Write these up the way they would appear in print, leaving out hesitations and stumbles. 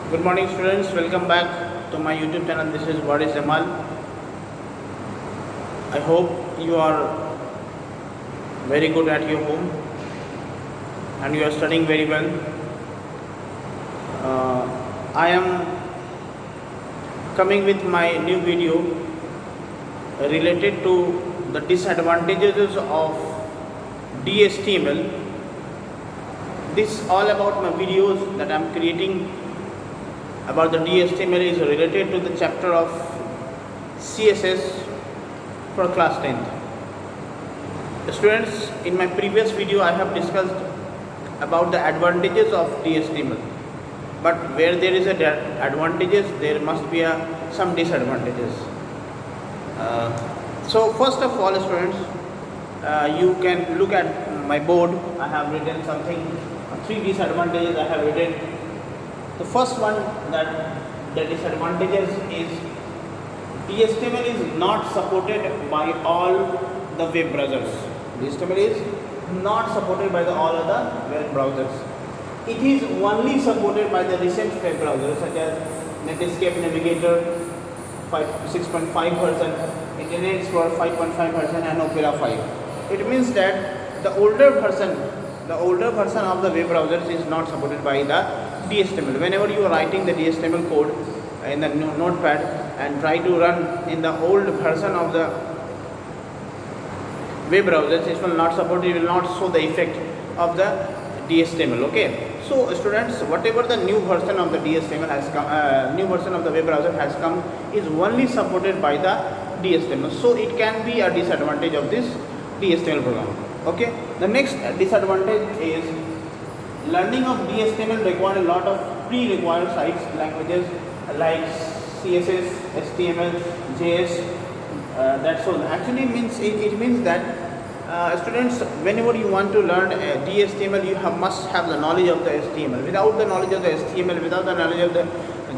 Good morning students, welcome back to my YouTube channel. This is waris Jamal. I hope you are very good at your home and you are studying very well. I am coming with my new video related to the disadvantages of DHTML. This all about my videos that I am creating about the DHTML is related to the chapter of CSS for class 10th. Students, in my previous video I have discussed about the advantages of DHTML, but where there is a advantages there must be some disadvantages. So first of all students, you can look at my board. I have written something, 3 disadvantages I have written. The first one, that the disadvantages is DHTML is not supported by all the web browsers. DHTML is not supported by all other web browsers. It is only supported by the recent web browsers such as Netscape Navigator 6.5 version, Internet Explorer 5.5 version and Opera 5. It means that the older version of the web browsers is not supported by the DHTML. Whenever you are writing the DHTML code in the notepad and try to run in the old version of the web browsers, it will not support, it will not show the effect of the DHTML. Okay, so students, whatever the new version of the DHTML has come, new version of the web browser has come, is only supported by the DHTML. So it can be a disadvantage of this DHTML program. Okay, the next disadvantage is learning of DHTML requires a lot of pre-required sites languages like CSS, HTML, JS. That's all. Actually, it means that students, whenever you want to learn DHTML, you must have the knowledge of the HTML. Without the knowledge of the HTML, without the knowledge of the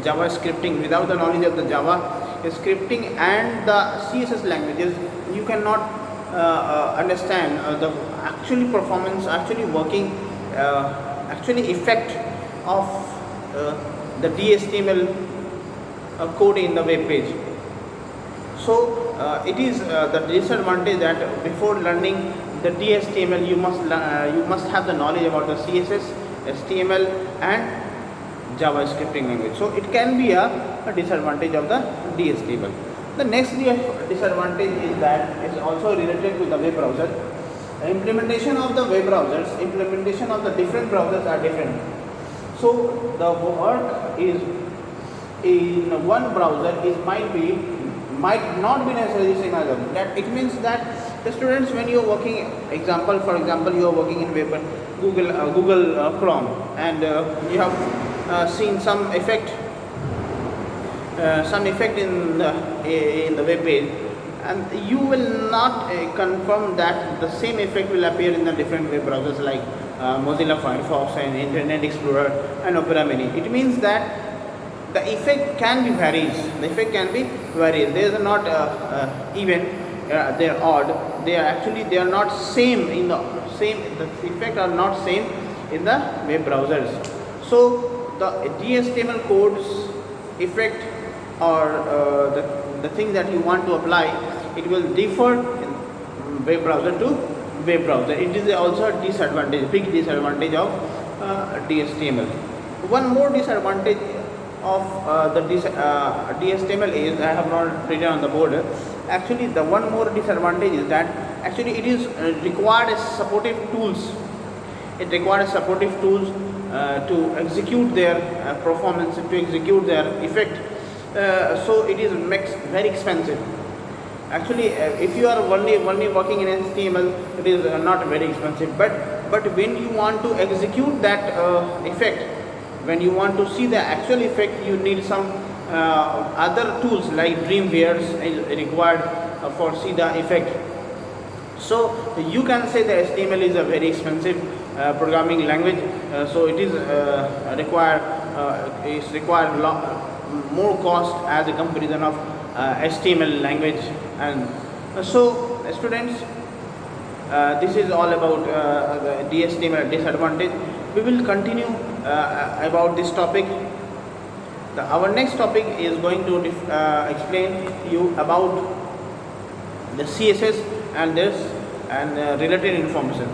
Java scripting, without the knowledge of the Java scripting and the CSS languages, you cannot understand the actually performance, actually working, actually effect of the DHTML code in the web page. So it is the disadvantage that before learning the DHTML you must have the knowledge about the CSS, HTML and Java scripting language. So it can be a disadvantage of the DHTML. The next disadvantage is that it's also related to the web browser. The implementation of the web browsers, implementation of the different browsers are different. So the work is in one browser might not be necessarily same as other. That it means that the students, when you are working, for example, you are working in web, Google Chrome, and you have seen some effect in the web page, and you will not confirm that the same effect will appear in the different web browsers like Mozilla Firefox and Internet Explorer and Opera Mini. It means that the effect can be varies. The effect can be varies. They are not even. They are odd. They are not same in the same. The effect are not same in the web browsers. So the DHTML codes effect or the thing that you want to apply, it will differ in web browser to web browser. It is also a disadvantage, big disadvantage of DHTML. One more disadvantage of the DHTML is, I have not written on the board. Actually, the one more disadvantage is that actually it is required supportive tools. It requires supportive tools to execute their performance, to execute their effect. So it is very expensive. Actually, if you are only working in HTML, it is not very expensive. But when you want to execute that effect, when you want to see the actual effect, you need some other tools like Dreamweaves is required for see the effect. So you can say the HTML is a very expensive programming language. So it is required more cost as a comparison of HTML language. And so students, this is all about the DHTML disadvantage. We will continue about this topic our next topic is going to explain you about the CSS and this and related information.